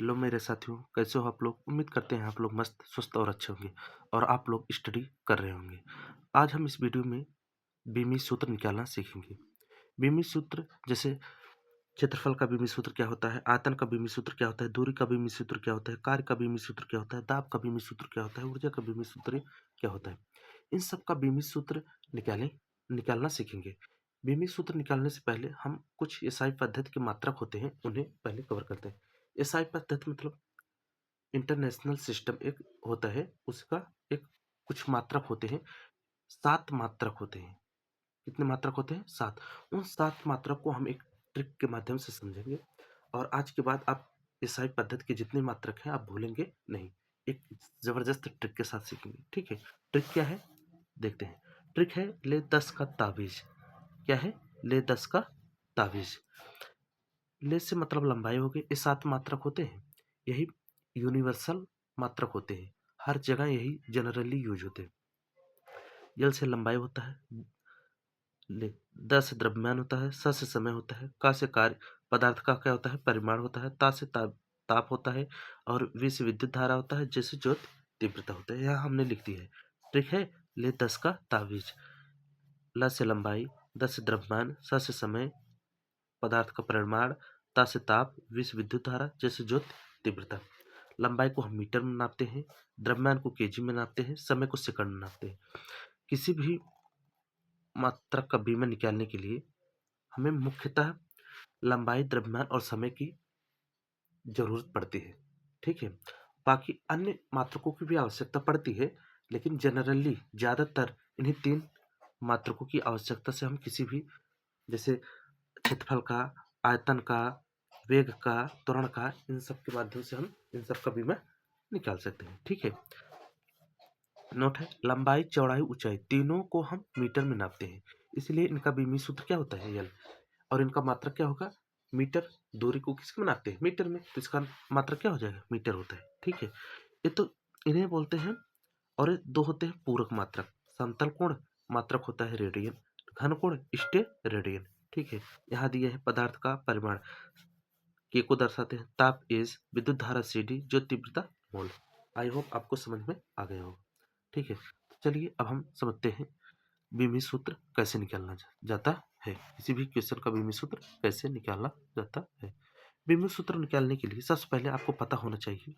Hello मेरे साथियों, कैसे हो आप लोग? उम्मीद करते हैं आप लोग मस्त, स्वस्थ और अच्छे होंगे और आप लोग स्टडी कर रहे होंगे। आज हम इस वीडियो में बीमी सूत्र निकालना सीखेंगे। बीमी सूत्र जैसे क्षेत्रफल का बीमी सूत्र क्या होता है, आयतन का बीमी सूत्र क्या होता है, दूरी का बीमी सूत्र क्या होता है, कार्य का बीमी सूत्र क्या होता है, दाब का बीमी सूत्र क्या होता है, ऊर्जा का बीमी सूत्र क्या होता है। इन सब का बीमी सूत्र निकालना सीखेंगे। बीमी सूत्र निकालने से पहले हम कुछ एसआई पद्धति के मात्रक होते हैं, उन्हें पहले कवर करते हैं। एसआई पद्धति मतलब इंटरनेशनल सिस्टम एक होता है, उसका एक कुछ मात्रक होते हैं, 7 मात्रक होते हैं। कितने मात्रक होते हैं? 7। उन 7 मात्रक को हम एक ट्रिक के माध्यम से समझेंगे और आज के बाद आप ईसाई पद्धति के जितने मात्रक हैं आप भूलेंगे नहीं। एक जबरदस्त ट्रिक के साथ सीखेंगे, ठीक है? ट्रिक क्या है? देखते हैं। ट्रिक है ले 10 का ताबीज। क्या है? ले 10 का ताबीज। ले से मतलब लंबाई हो गई। ये 7 मात्रक होते हैं, यही यूनिवर्सल मात्रक होते हैं, हर जगह यही जनरली यूज होते हैं। यल से लंबाई होता है, ले 10 से द्रव्यमान होता है, स से समय होता है, का से कार्य पदार्थ का क्या होता है? परिमाण होता है, ता से ताप होता है और वी से विद्युत धारा होता है, जैसे ज्योत तीव्रता होता है। यहाँ हमने लिख दिया है। ठीक है? ले 10 का ताबीज। ल से लंबाई, द से द्रव्यमान, स से समय, पदार्थ का परिमाण, ता से ताप, वी से विद्युत धारा, जैसे ज्योत तीव्रता। लंबाई को हम मीटर में नापते हैं, द्रव्यमान को केजी में नापते हैं, समय को सेकंड में नापते हैं। किसी भी मात्रक का बीमा निकालने के लिए हमें मुख्यतः लंबाई, द्रव्यमान और समय की जरूरत पड़ती है, ठीक है? बाकी अन्य मात्रकों की भी आवश्यकता पड़ती है, लेकिन जनरली ज़्यादातर इन्हीं 3 मात्रकों की आवश्यकता से हम किसी भी, जैसे क्षेत्रफल का, आयतन का, वेग का, त्वरण का, इन सब के माध्यम से हम इन सब का बीमा निकाल सकते हैं, ठीक है? नोट है, लंबाई, चौड़ाई, ऊंचाई तीनों को हम मीटर में नापते हैं, इसलिए इनका बीमी सूत्र क्या होता है? यल। और इनका मात्रक क्या होगा? मीटर। दूरी को किस में नापते हैं? मीटर में, तो इसका मात्रक क्या हो जाएगा? मीटर होता है, ठीक है? ये तो इन्हें बोलते हैं। और ये 2 होते हैं पूरक मात्रक। समतल कोण मात्रक होता है रेडियन, घन कोण रेडियन, ठीक है? यहाँ दिया है पदार्थ का परिमाण, के को दर्शाते हैं, ताप एज, विद्युत धारा सीडी, जो तीव्रता मोल। आई होप आपको समझ में आ गया होगा, ठीक है? चलिए अब हम समझते हैं बीमी सूत्र कैसे निकालना जाता है। किसी भी क्वेश्चन का बीमी सूत्र कैसे निकालना जाता है। बीमी सूत्र निकालने के लिए सबसे पहले आपको पता होना चाहिए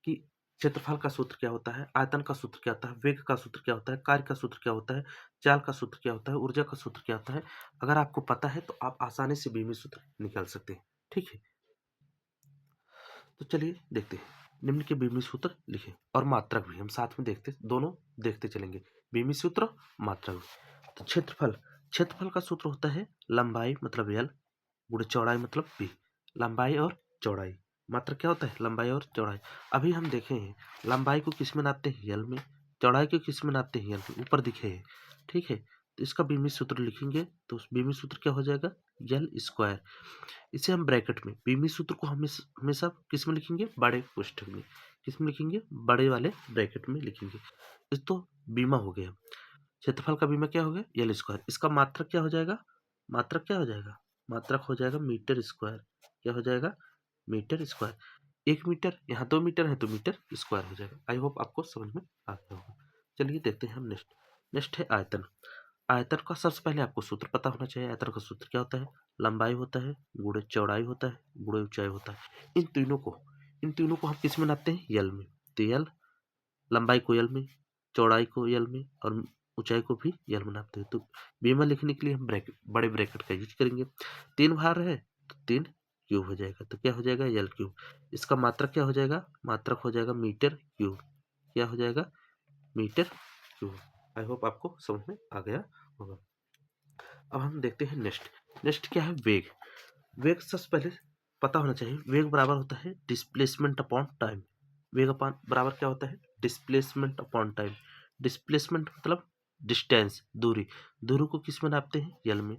कि क्षेत्रफल का सूत्र क्या होता है, आयतन का सूत्र क्या होता है, वेग का सूत्र क्या होता है, कार्य का सूत्र क्या होता है, चाल का सूत्र क्या होता है, ऊर्जा का सूत्र क्या होता है। अगर आपको पता है तो आप आसानी से बीमी सूत्र निकाल सकते हैं, ठीक है? तो चलिए देखते हैं। निम्न के बीमी सूत्र लिखे और मात्रक भी हम साथ में दोनों देखते चलेंगे। बीमी सूत्र, मात्रक भी। तो क्षेत्रफल का सूत्र होता है लंबाई मतलब एल गुणे चौड़ाई मतलब बी। लंबाई और चौड़ाई, मात्रक क्या होता है? लंबाई और चौड़ाई। अभी हम देखे हैं लंबाई को किस में नापते हैं? यल में। चौड़ाई को किस में नापते हैं? यल में। ऊपर दिखे हैं, ठीक है? तो इसका बीमी सूत्र लिखेंगे तो उस बीमी सूत्र क्या हो जाएगा? यल स्क्वायर। इसे हम ब्रैकेट में, बीमी सूत्र को हमेशा किस में लिखेंगे? बड़े कोष्ठक में। किस में लिखेंगे? बड़े वाले ब्रैकेट में लिखेंगे। इस तो बीमा हो गया। क्षेत्रफल का बीमा क्या हो गया? यल स्क्वायर। इसका मात्रक क्या हो जाएगा? मात्रक क्या हो जाएगा? मात्रक हो जाएगा मीटर स्क्वायर। क्या हो जाएगा? Metre square. 1 मीटर, यहाँ 2 मीटर है तो मीटर स्क्वायर हो जाएगा। आई होप आपको समझ में आ गया होगा। चलिए देखते हैं हम नेक्स्ट। नेक्स्ट है आयतन। आयतन का सबसे पहले आपको सूत्र पता होना चाहिए। आयतन का सूत्र क्या होता है? लंबाई होता है गुणे चौड़ाई होता है गुणे ऊंचाई होता है। इन तीनों को हम किस में नापते हैं? यल में। तो यल, लंबाई को यल में, चौड़ाई को यल में और ऊंचाई को भी यल में नापते हैं। तो बीमा लिखने के लिए हम बड़े ब्रैकेट का यूज करेंगे। 3 भार है तो 3 क्यूब हो जाएगा, तो क्या हो जाएगा? यल क्यूब। इसका मात्रक क्या हो जाएगा? मात्रक हो जाएगा मीटर क्यूब। क्या हो जाएगा? Metre cube. आई होप आपको समझ में आ गया होगा। अब हम देखते हैं नेक्स्ट। नेक्स्ट क्या है? वेग। वेग सबसे पहले पता होना चाहिए। वेग बराबर होता है डिस्प्लेसमेंट अपॉन टाइम। वेग अपॉन बराबर क्या होता है? Displacement upon time. डिस्प्लेसमेंट मतलब डिस्टेंस, दूरी। दूरी को किस में नापते हैं? यल में।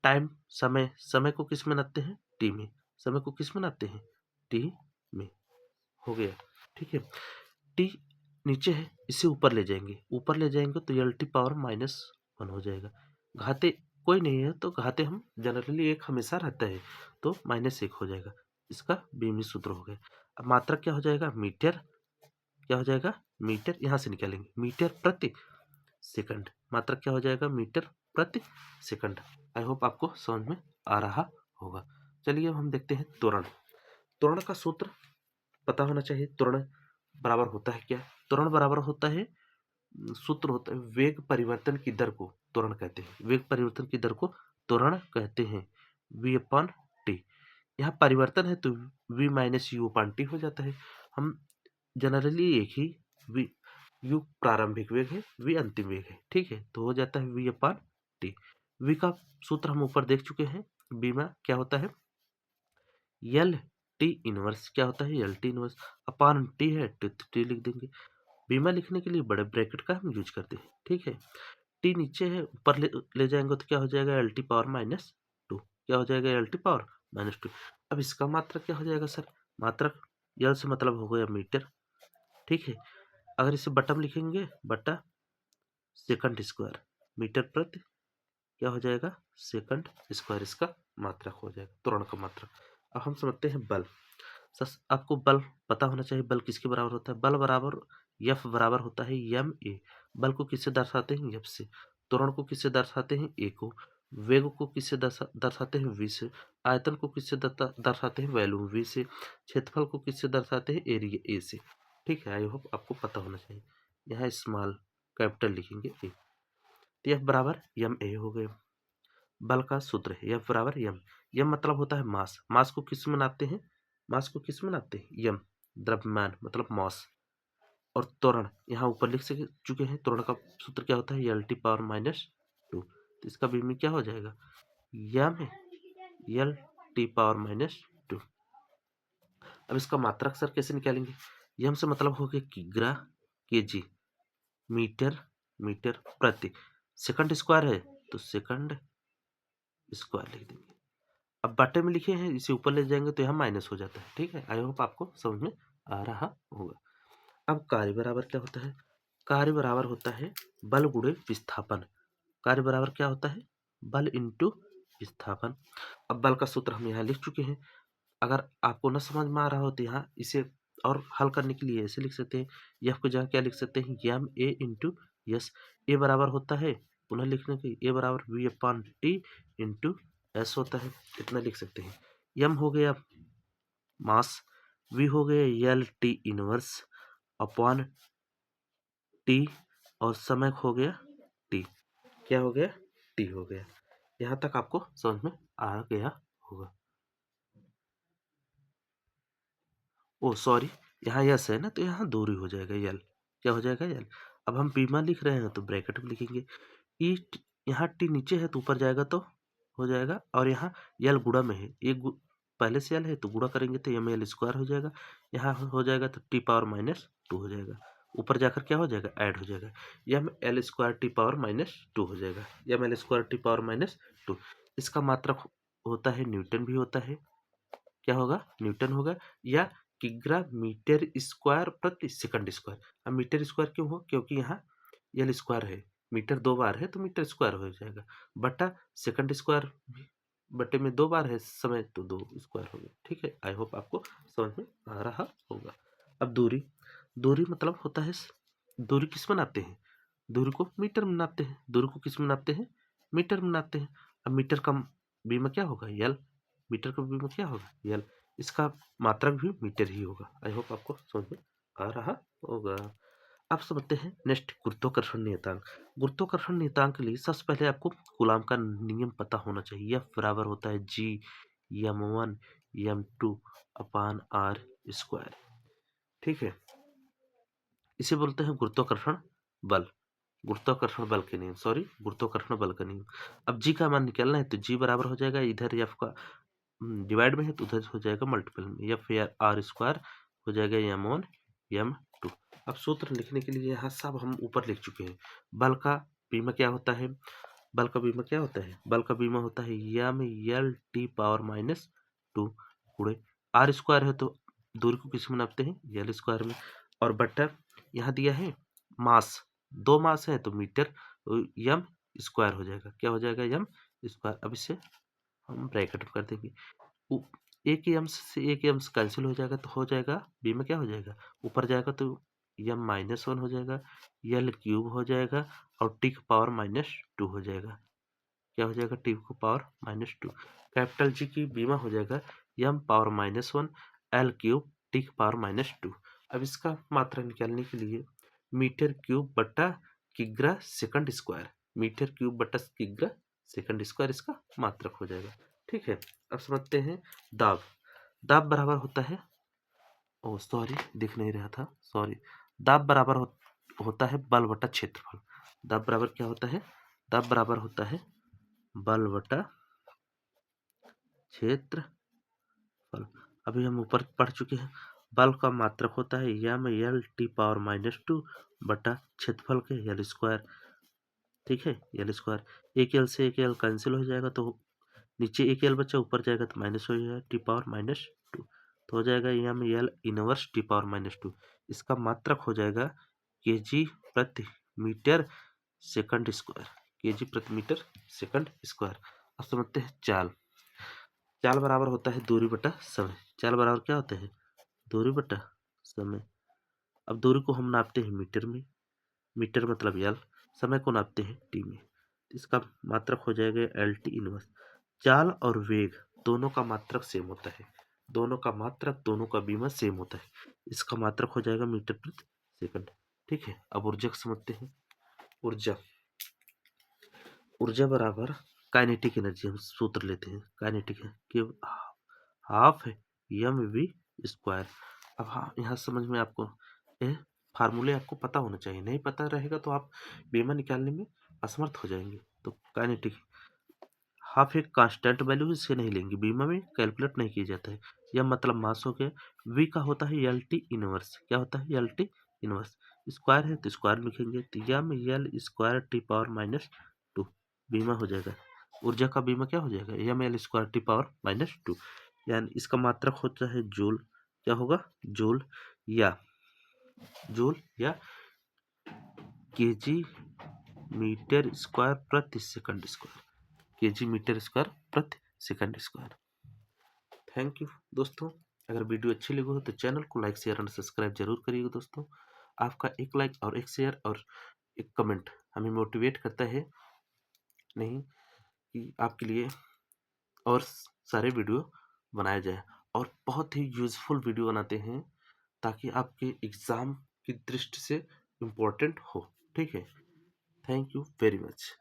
टाइम, समय को किस में नापते हैं? टी में। समय को किस में नापते हैं? टी में। हो गया, ठीक है? टी नीचे है, इसे ऊपर ले जाएंगे। ऊपर ले जाएंगे तो यल टी पावर -1 हो जाएगा। घाते कोई नहीं है तो घाते हम जनरली 1 हमेशा रहता है, तो -1 हो जाएगा। इसका बीमी सूत्र हो गया। अब मात्रक क्या हो जाएगा, मीटर, क्या हो जाएगा, मीटर, यहाँ से निकालेंगे मीटर प्रति सेकंड, मात्रक क्या हो जाएगा, मीटर प्रति सेकंड। आई होप आपको समझ में आ रहा होगा। चलिए अब हम देखते हैं त्वरण। त्वरण का सूत्र पता होना चाहिए। त्वरण बराबर होता है क्या, त्वरण बराबर होता है, सूत्र होता है वेग परिवर्तन की दर को त्वरण कहते हैं। वेग परिवर्तन की दर को त्वरण कहते हैं, v अपॉन टी। यहाँ परिवर्तन है तो v minus you upon T हो जाता है। हम जनरली एक ही v, u प्रारंभिक वेग है, v अंतिम वेग है, ठीक है, तो हो जाता है v अपॉन टी। v का सूत्र हम ऊपर देख चुके हैं, v में क्या होता है, एल टी इनवर्स, क्या होता है, L T inverse upon T है, टी लिख देंगे। बीमा लिखने के लिए बड़े ब्रैकेट का हम यूज करते हैं, ठीक है। टी नीचे है, ऊपर ले जाएंगे तो क्या हो जाएगा, L T power minus to, क्या हो जाएगा, L T power minus to. अब इसका मात्रक क्या हो जाएगा सर, मात्रक एल से मतलब हो गया मीटर, ठीक है। अगर इसे बटा में लिखेंगे, बटा सेकंड स्क्वायर, मीटर प्रति क्या हो जाएगा, सेकंड स्क्वायर, इसका मात्रक हो जाएगा, त्वरण का मात्रक। अब हम समझते हैं बल। आपको बल पता होना चाहिए, बल किसके बराबर होता है, बल बराबर एफ बराबर होता है एम ए। बल को किससे दर्शाते हैं, एफ से। त्वरण को किससे दर्शाते हैं, ए को। वेग को किससे दर्शाते हैं, वी से। आयतन को किससे दर्शाते हैं, वॉल्यूम, वी से। क्षेत्रफल को किससे दर्शाते हैं, एरिया, ए से। ठीक है, आई होप आपको पता होना चाहिए। यहाँ स्मॉल कैपिटल लिखेंगे ए, तो एफ बराबर एम ए हो गए। बल का सूत्र है एफ बराबर एम। एम मतलब होता है मास। मास को किस में नापते हैं, मास को किस में नापते हैं, एम, द्रव्यमान मतलब मास। और त्वरण यहाँ ऊपर लिख चुके हैं, त्वरण का सूत्र क्या होता है, L T power minus to. तो इसका भी में क्या हो जाएगा, एम है L T power minus to. अब इसका मात्रक सर कैसे निकालेंगे, एम से मतलब हो गया किग्रा, के जी, मीटर, मीटर प्रति सेकंड स्क्वायर है तो सेकंड स्क्वायर लिख देंगे। अब बटे में लिखे हैं, इसे ऊपर ले जाएंगे तो यहाँ माइनस हो जाता है, ठीक है। आई होप आपको समझ में आ रहा होगा। अब कार्य बराबर क्या होता है, कार्य बराबर होता है बल गुणे विस्थापन। कार्य बराबर क्या होता है, बल इंटू विस्थापन। अब बल का सूत्र हम यहाँ लिख चुके हैं। अगर आपको न समझ में आ रहा हो तो यहाँ इसे और हल करने के लिए ऐसे लिख सकते हैं, एफ को जगह क्या लिख सकते हैं, M A into S. A बराबर होता है, पुनः लिखने के, ए बराबर V upon T into S होता है, इतना लिख सकते हैं। एम हो गया मास, वी हो गया L T inverse upon T, और समय हो गया टी, क्या हो गया, टी हो गया। यहाँ तक आपको समझ में आ गया होगा। ओ सॉरी, यहाँ यस है ना, तो यहाँ दूरी हो जाएगा यल, क्या हो जाएगा यल। अब हम बीमा लिख रहे हैं तो ब्रैकेट में लिखेंगे, ई, यहाँ टी नीचे है तो ऊपर जाएगा तो हो जाएगा, और यहाँ यल गुणा में है, एक पहले से यल है तो गुणा करेंगे तो एम एल स्क्वायर हो जाएगा, यहाँ हो जाएगा तो टी पावर माइनस टू हो जाएगा, ऊपर जाकर क्या हो जाएगा, ऐड हो जाएगा, M L square T power minus two हो जाएगा, M L square T power minus two. इसका मात्रक होता है न्यूटन भी होता है, क्या होगा, न्यूटन होगा, या किग्रा मीटर स्क्वायर प्रति सेकंड स्क्वायर। अब मीटर स्क्वायर क्यों हो, क्योंकि यहाँ यल स्क्वायर है, मीटर दो बार है तो मीटर स्क्वायर हो जाएगा, बटा सेकंड स्क्वायर बटे में दो बार है समय तो दो स्क्वायर हो गया, ठीक है। आई होप आपको समझ में आ रहा होगा। अब दूरी, दूरी मतलब होता है, दूरी किस में नापते हैं, दूरी को मीटर में नापते हैं, दूरी को किस में नापते हैं, मीटर में नापते हैं। अब मीटर का बीमा क्या होगा, यल, मीटर का बीमा क्या होगा, यल, इसका मात्रक भी मीटर ही होगा। आई होप आपको समझ में आ रहा होगा। अब समझते हैं नेक्स्ट, गुरुत्वाकर्षण नियतांक। गुरुत्वाकर्षण नियतांक के लिए सबसे पहले आपको कूलाम का नियम पता होना चाहिए। एफ बराबर होता है G M one M two upon R square, ठीक है। इसे बोलते हैं गुरुत्वाकर्षण बल, गुरुत्वाकर्षण बल के नियम, सॉरी गुरुत्वाकर्षण बल का नियम। अब जी का मान निकालना है तो जी बराबर हो जाएगा, इधर एफ का डिवाइड में है तो उधर हो जाएगा मल्टीपल में, एफ आर स्क्वायर हो जाएगा एम वन एम टू। अब सूत्र लिखने के लिए यहाँ सब हम ऊपर लिख चुके हैं। बल का बीमा क्या होता है, बल का बीमा क्या होता है, बल का बीमा होता है M L T power minus two गुणे आर स्क्वायर है तो दूरी को किस में नापते हैं, एल स्क्वायर में, और बटा यहाँ दिया है मास, दो मास है तो मीटर, तो एम स्क्वायर हो जाएगा, क्या हो जाएगा, एम स्क्वायर। अब इसे हम ब्रैकेट कर देंगे, एक ही अंश से एक ही अंश कैंसिल हो जाएगा, तो हो जाएगा बी में क्या हो जाएगा, ऊपर जाएगा तो यम -1 हो जाएगा, यल क्यूब हो जाएगा और टी का पावर -2 हो जाएगा। क्या हो जाएगा, टी को पावर -2। कैपिटल जी की बीमा हो जाएगा यम पावर -1 एल क्यूब टी की पावर -2। अब इसका मात्रा निकालने के लिए मीटर क्यूब बट्टा किग्रा सेकंड स्क्वायर, मीटर क्यूब बट्टा किग्रा सेकंड स्क्वायर इसका मात्रक हो जाएगा। ठीक है, अब समझते हैं दाब। दाब बराबर होता है, ओ सॉरी दिख नहीं रहा था, सॉरी। दाब बराबर होता है बल बटा क्षेत्रफल। दाब बराबर क्या होता है, दाब बराबर होता है बल बटा क्षेत्रफल। अभी हम ऊपर पढ़ चुके हैं, बल का मात्रक होता है यम यल टी पावर -2 बटा क्षेत्रफल के यल स्क्वायर। ठीक है, यल स्क्वायर। एक यल से एक यल कैंसिल हो जाएगा, तो नीचे एक यल बचा, ऊपर जाएगा तो माइनस हो जाएगा, टी पावर -2 तो हो जाएगा यम यल इनवर्स टी पावर -2। इसका मात्रक हो जाएगा केजी प्रति मीटर सेकंड स्क्वायर, केजी प्रति मीटर सेकंड स्क्वायर। अब समझते हैं चाल। चाल बराबर होता है दूरी बटा समय। चाल बराबर क्या होता है, दूरी बटा समय। अब दूरी को हम नापते हैं मीटर में, मीटर मतलब यल, समय को नापते हैं टी में। इसका मात्रक हो जाएगा एल टी इनवर्स। चाल और वेग दोनों का मात्रक सेम होता है, दोनों का मात्रक, दोनों का बीमा सेम होता है। इसका मात्रक हो जाएगा मीटर प्रति सेकंड। ठीक है, अब ऊर्जा को समझते हैं। ऊर्जा, ऊर्जा बराबर काइनेटिक एनर्जी, हम सूत्र लेते हैं काइनेटिक है कि हाफ एम वी स्क्वायर। अब हाँ, यहाँ समझ में आपको फार्मूले आपको पता होना चाहिए, नहीं पता रहेगा तो आप बीमा निकालने में असमर्थ हो जाएंगे। तो काइनेटिक हाफ एक कांस्टेंट वैल्यू, इसे नहीं लेंगे, बीमा में कैलकुलेट नहीं किया जाता है। यह मतलब मास हो गया। वी का होता है एल टी इनवर्स, क्या होता है एल टी इनवर्स। स्क्वायर है तो स्क्वायर लिखेंगे, तो यम यल स्क्वायर टी पावर -2 बीमा हो जाएगा। ऊर्जा का बीमा क्या हो जाएगा, M L square T power -2, यानी इसका मात्रक होता है जूल। क्या होगा, जूल या केजी मीटर स्क्वायर प्रति second square, KG meter square प्रति सेकंड स्क्वायर। थैंक यू दोस्तों। अगर वीडियो अच्छी लगी हो तो चैनल को लाइक शेयर एंड सब्सक्राइब जरूर करिएगा दोस्तों। आपका एक लाइक और एक शेयर और एक कमेंट हमें मोटिवेट करता है, नहीं कि आपके लिए और सारे वीडियो बनाया जाए, और बहुत ही यूजफुल वीडियो बनाते हैं ताकि आपके एग्जाम की दृष्टि से इम्पोर्टेंट हो। ठीक है, थैंक यू वेरी मच।